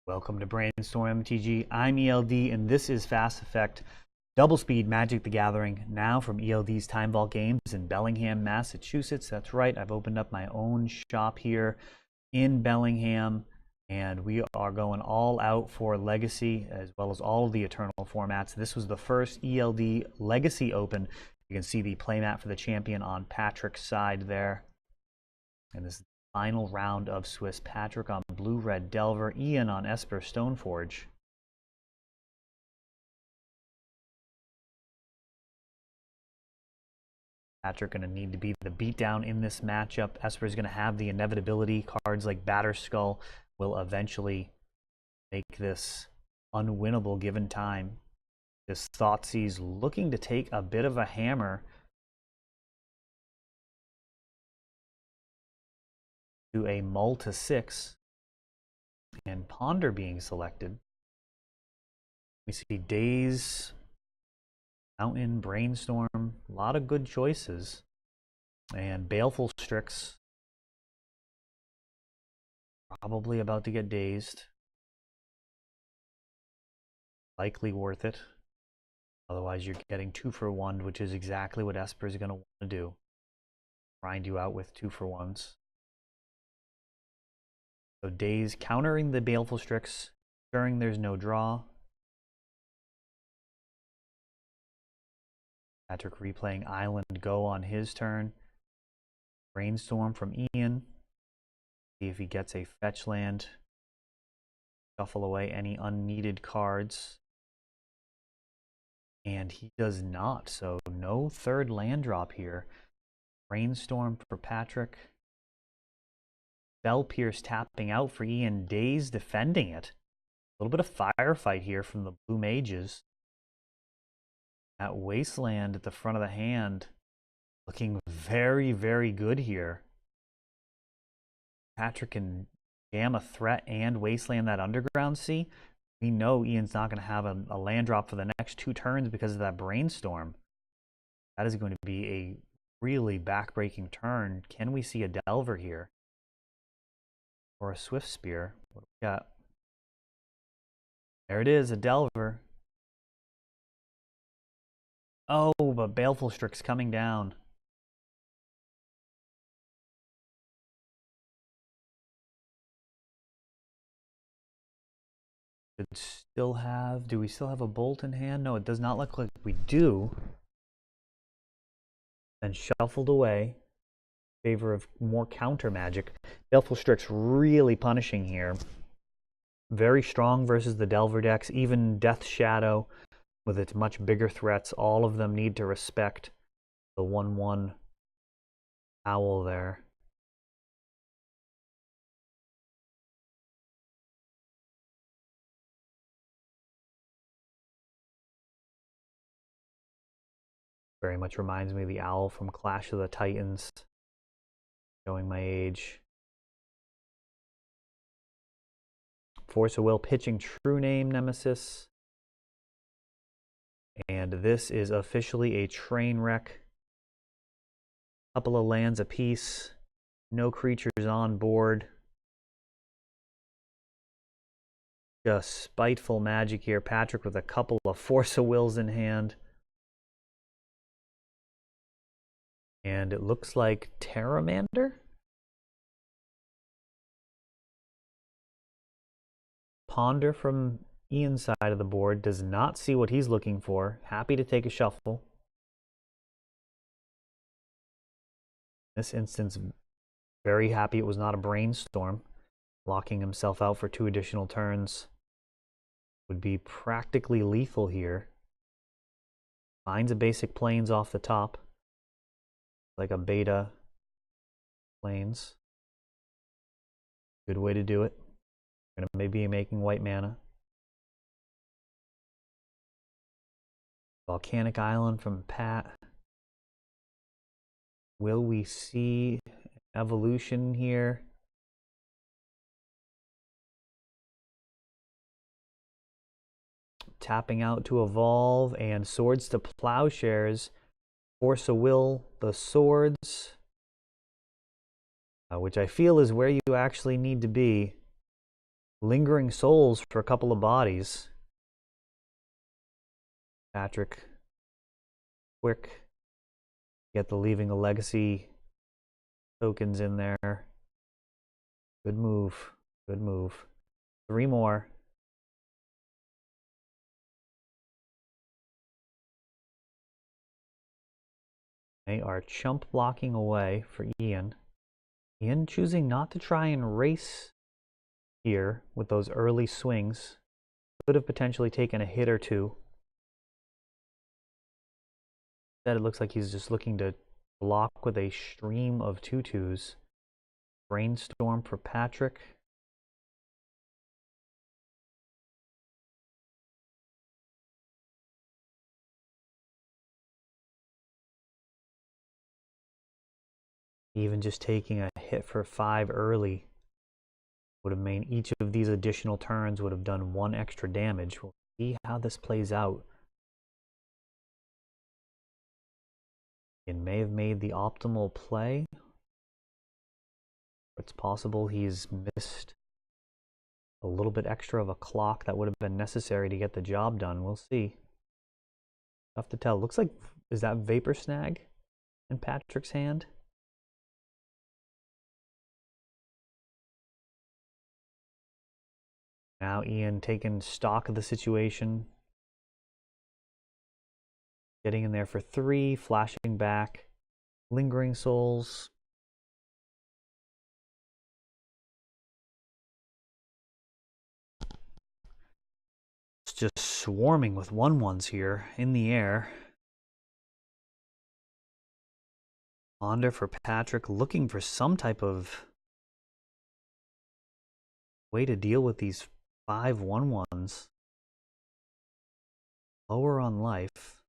Welcome to Brainstorm MTG. I'm ELD, and this is Fast Effect Double Speed Magic the Gathering, now from ELD's Time Vault Games in Bellingham, Massachusetts. That's right, I've opened up my own shop here in Bellingham, and we are going all out for Legacy, as well as all of the Eternal formats. This was the first ELD Legacy Open. You can see the playmat for the champion on Patrick's side there. And this is the final round of Swiss. Patrick on Blue-Red Delver, Ian on Esper Stoneforge. Patrick going to need to be the beatdown in this matchup. Esper is going to have the inevitability. Cards like Batterskull will eventually make this unwinnable given time. This Thoughtseize looking to take a bit of a hammer to a mull to 6, and Ponder being selected. We see Daze, Mountain, Brainstorm, a lot of good choices. And Baleful Strix, probably about to get dazed. Likely worth it. Otherwise, you're getting 2-for-1, which is exactly what Esper is going to want to do. Grind you out with 2-for-1s. So Daze countering the Baleful Strix, ensuring there's no draw. Patrick replaying Island Go on his turn. Brainstorm from Ian. See if he gets a fetch land. Shuffle away any unneeded cards. And he does not, so no third land drop here. Brainstorm for Patrick. Bell Pierce tapping out for Ian. Daze defending it. A little bit of firefight here from the Blue Mages. That Wasteland at the front of the hand looking very, very good here. Patrick can jam a threat and Wasteland that Underground Sea. We know Ian's not going to have a land drop for the next 2 turns because of that Brainstorm. That is going to be a really backbreaking turn. Can we see a Delver here? Or a Swift Spear? What do we got? There it is, a Delver. Oh, but Baleful Strix coming down. Should still have, do we still have a Bolt in hand? No, it does not look like we do. Then shuffled away in favor of more counter magic. Baleful Strix really punishing here. Very strong versus the Delver decks. Even Death Shadow with its much bigger threats, all of them need to respect the 1/1 owl there. Very much reminds me of the owl from Clash of the Titans. Showing my age. Force of Will pitching True Name Nemesis. And this is officially a train wreck. Couple of lands apiece. No creatures on board. Just spiteful magic here. Patrick with a couple of Force of Wills in hand. And it looks like Terramander? Ponder from Ian's side of the board does not see what he's looking for. Happy to take a shuffle. In this instance, very happy it was not a Brainstorm. Locking himself out for 2 additional turns would be practically lethal here. Finds a basic Plains off the top. Like a beta Plains. Good way to do it. Gonna maybe making white mana. Volcanic Island from Pat. Will we see evolution here? Tapping out to evolve and Swords to Plowshares. Force of Will, the swords. Which I feel is where you actually need to be. Lingering Souls for a couple of bodies. Patrick, quick. Get the Leaving a Legacy tokens in there. Good move. Good move. 3 more. They are chump blocking away for Ian. Ian choosing not to try and race here with those early swings. Could have potentially taken a hit or two. Instead, it looks like he's just looking to block with a stream of 2/2s. Brainstorm for Patrick. Even just taking a hit for 5 early would have made each of these additional turns would have done 1 extra damage. We'll see how this plays out. It may have made the optimal play. It's possible he's missed a little bit extra of a clock that would have been necessary to get the job done. We'll see. Tough to tell. Looks like, is that Vapor Snag in Patrick's hand? Now Ian taking stock of the situation. Getting in there for 3, flashing back. Lingering Souls. It's just swarming with 1/1s here in the air. Ponder for Patrick, looking for some type of way to deal with these 5 1/1s. Lower on life.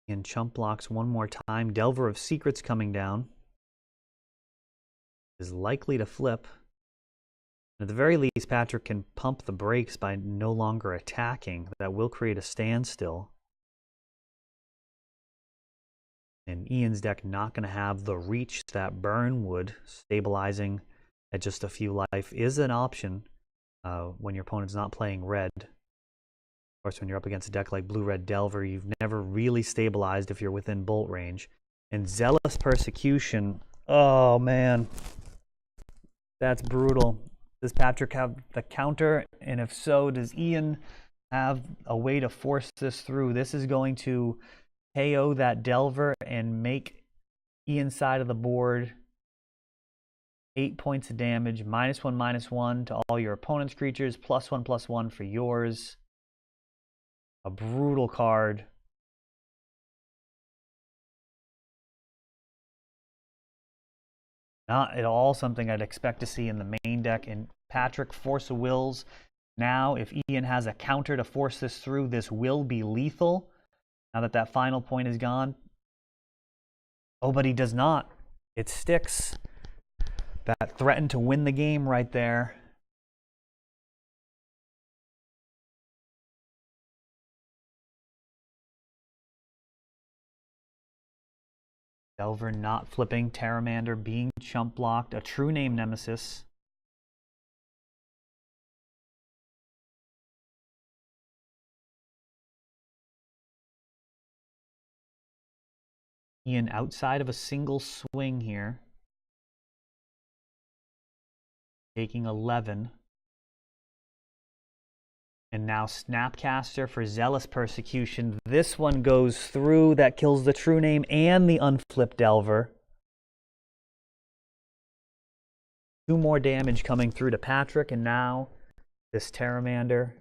And chump blocks one more time. Delver of Secrets coming down. Is likely to flip. At the very least, Patrick can pump the brakes by no longer attacking. That will create a standstill. And Ian's deck not going to have the reach that Burn would. Stabilizing at just a few life is an option when your opponent's not playing red. Of course, when you're up against a deck like Blue-Red Delver, you've never really stabilized if you're within bolt range. And Zealous Persecution, oh man, that's brutal. Does Patrick have the counter? And if so, does Ian have a way to force this through? This is going to KO that Delver and make Ian's side of the board 8 points of damage, -1/-1 to all your opponent's creatures, +1/+1 for yours. A brutal card. Not at all something I'd expect to see in the main deck. And Patrick, Force of Wills. Now, if Ian has a counter to force this through, this will be lethal. Now that that final point is gone. Oh, but he does not. It sticks. That threatened to win the game right there. Delver not flipping, Terramander being chump blocked, a True Name Nemesis. Ian outside of a single swing here. Taking 11. And now Snapcaster for Zealous Persecution. This one goes through. That kills the True Name and the unflipped Delver. 2 more damage coming through to Patrick. And now this Terramander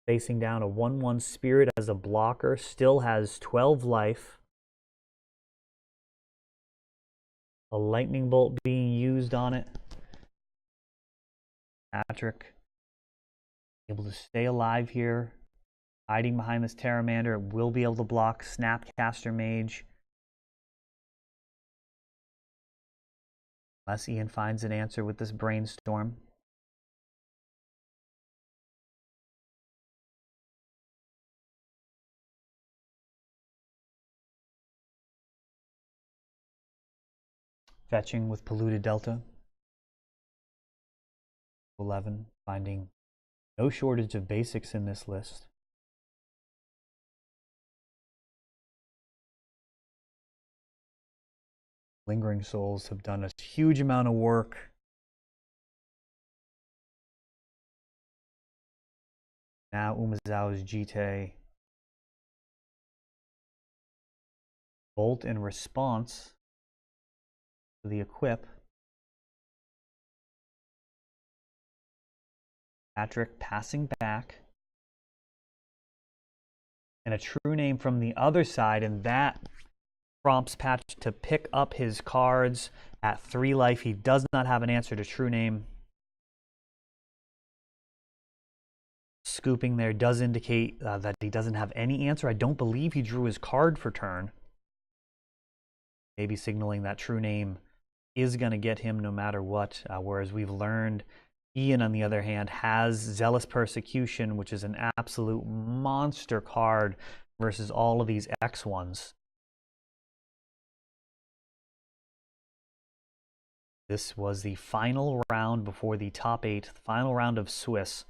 facing down a 1/1 Spirit as a blocker. Still has 12 life. A Lightning Bolt being used on it. Patrick able to stay alive here. Hiding behind this Terramander. It will be able to block Snapcaster Mage. Unless Ian finds an answer with this Brainstorm. Fetching with Polluted Delta. 11, finding no shortage of basics in this list. Lingering Souls have done a huge amount of work. Now Umezawa's Jite. Bolt in response to the equip. Patrick passing back. And a true name from the other side, and that prompts Patrick to pick up his cards at 3 life. He does not have an answer to true name. Scooping there does indicate that he doesn't have any answer. I don't believe he drew his card for turn. Maybe signaling that true name is going to get him no matter what, whereas we've learned Ian, on the other hand, has Zealous Persecution, which is an absolute monster card versus all of these X ones. This was the final round before the top 8, the final round of Swiss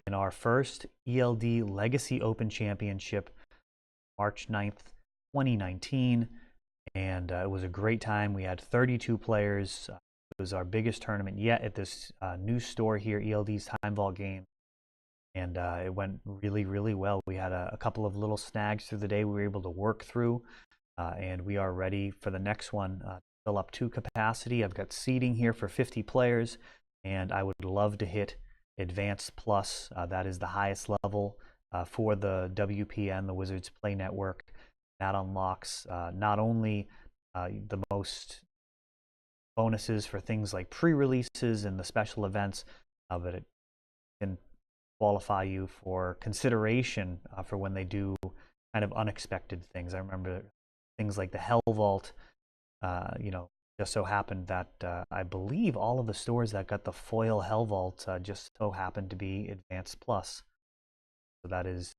in our first ELD Legacy Open Championship, March 9th, 2019. And it was a great time. We had 32 players. It was our biggest tournament yet at this new store here, ELD's Time Vault game. And it went really, really well. We had a couple of little snags through the day we were able to work through. And we are ready for the next one. Fill up to capacity. I've got seating here for 50 players. And I would love to hit Advanced Plus. That is the highest level for the WPN, the Wizards Play Network. That unlocks not only the most bonuses for things like pre-releases and the special events, but it can qualify you for consideration for when they do kind of unexpected things. I remember things like the Hell Vault, just so happened that I believe all of the stores that got the foil Hell Vault just so happened to be Advanced Plus. So that is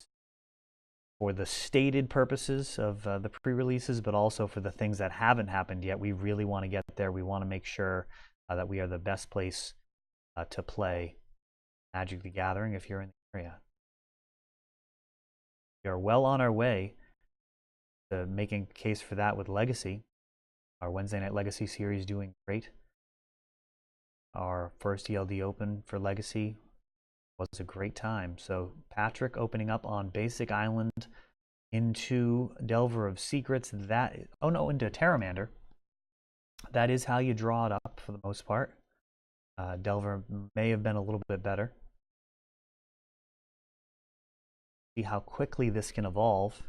for the stated purposes of the pre-releases, but also for the things that haven't happened yet. We really want to get there. We want to make sure that we are the best place to play Magic the Gathering if you're in the area. We are well on our way to making a case for that with Legacy. Our Wednesday Night Legacy series doing great. Our first ELD Open for Legacy was a great time. So Patrick opening up on Basic Island into Delver of Secrets. Into Terramander. That is how you draw it up for the most part. Delver may have been a little bit better. See how quickly this can evolve.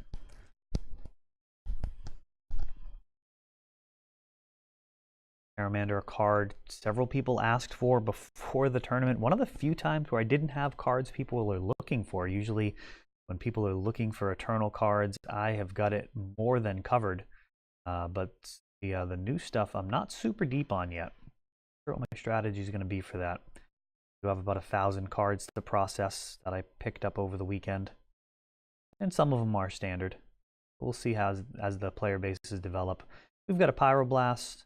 Terramander, a card several people asked for before the tournament. One of the few times where I didn't have cards people are looking for. Usually when people are looking for Eternal cards, I have got it more than covered. But the new stuff I'm not super deep on yet. I'm not sure what my strategy is going to be for that. I do have about 1,000 cards to process that I picked up over the weekend. And some of them are standard. We'll see how as the player bases develop. We've got a Pyroblast.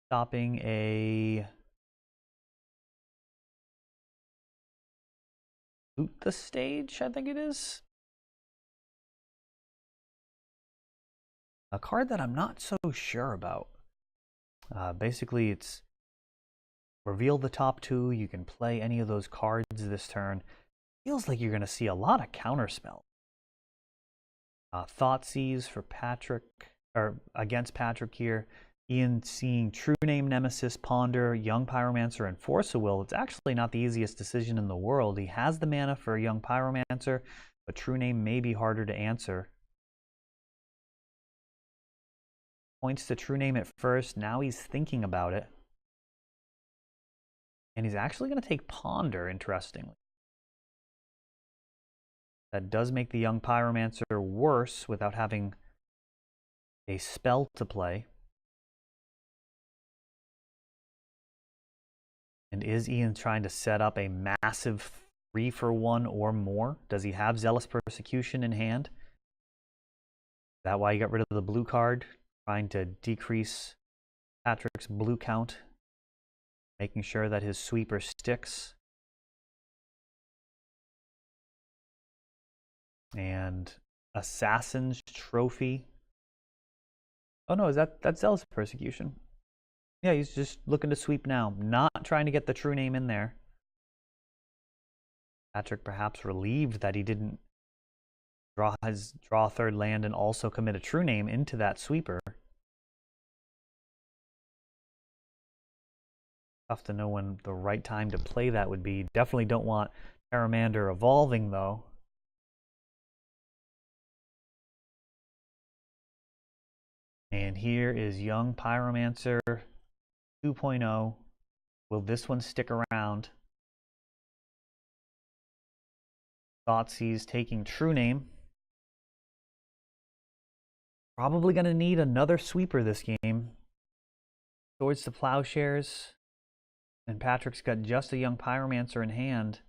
Stopping a Loot the Stage, I think it is. A card that I'm not so sure about. Basically, it's reveal the top 2. You can play any of those cards this turn. Feels like you're going to see a lot of counterspell. Thoughtseize for Patrick, or against Patrick here. Ian seeing True Name, Nemesis, Ponder, Young Pyromancer, and Force of Will. It's actually not the easiest decision in the world. He has the mana for Young Pyromancer, but True Name may be harder to answer. Points to True Name at first. Now he's thinking about it. And he's actually going to take Ponder, interestingly. That does make the Young Pyromancer worse without having a spell to play. And is Ian trying to set up a massive 3-for-1 or more? Does he have Zealous Persecution in hand? Is that why he got rid of the blue card? trying to decrease Patrick's blue count, making sure that his sweeper sticks. And Assassin's Trophy. Oh no, that's Zealous Persecution. Yeah, he's just looking to sweep now, not trying to get the true name in there. Patrick perhaps relieved that he didn't draw a third land and also commit a true name into that sweeper. Tough to know when the right time to play that would be. Definitely don't want Paramander evolving though. And here is Young Pyromancer 2.0. Will this one stick around? Thoughtseize taking true name. Probably going to need another sweeper this game. Swords to Plowshares. And Patrick's got just a Young Pyromancer in hand.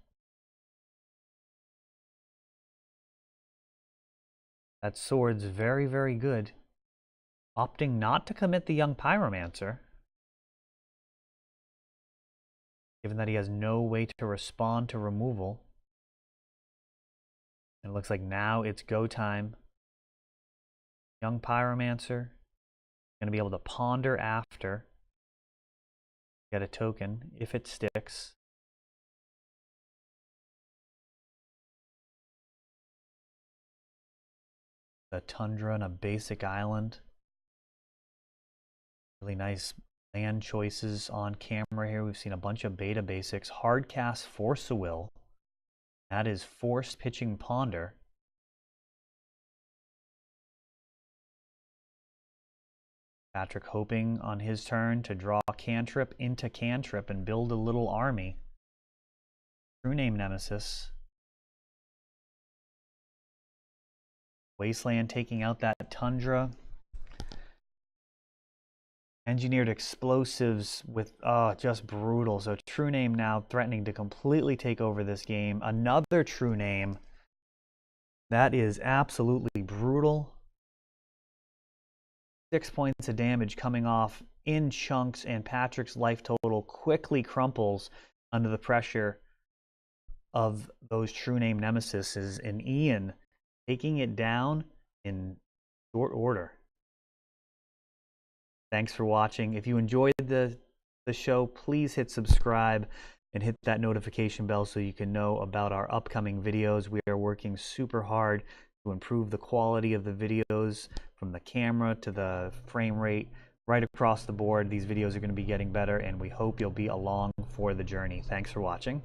That sword's very, very good. Opting not to commit the Young Pyromancer, given that he has no way to respond to removal. And it looks like now it's go time. Young Pyromancer, going to be able to ponder after. Get a token if it sticks. A Tundra and a basic island. Really nice land choices on camera here. We've seen a bunch of beta basics. Hardcast Force of Will. That is forced pitching Ponder. Patrick hoping on his turn to draw cantrip into cantrip and build a little army. True name Nemesis. Wasteland taking out that Tundra. Engineered explosives with, just brutal. So true name now threatening to completely take over this game. Another true name. That is absolutely brutal. 6 points of damage coming off in chunks, and Patrick's life total quickly crumples under the pressure of those true name nemesises, and Ian taking it down in short order. Thanks for watching. If you enjoyed the show, please hit subscribe and hit that notification bell so you can know about our upcoming videos. We are working super hard to improve the quality of the videos, from the camera to the frame rate, right across the board. These videos are going to be getting better, and we hope you'll be along for the journey. Thanks for watching.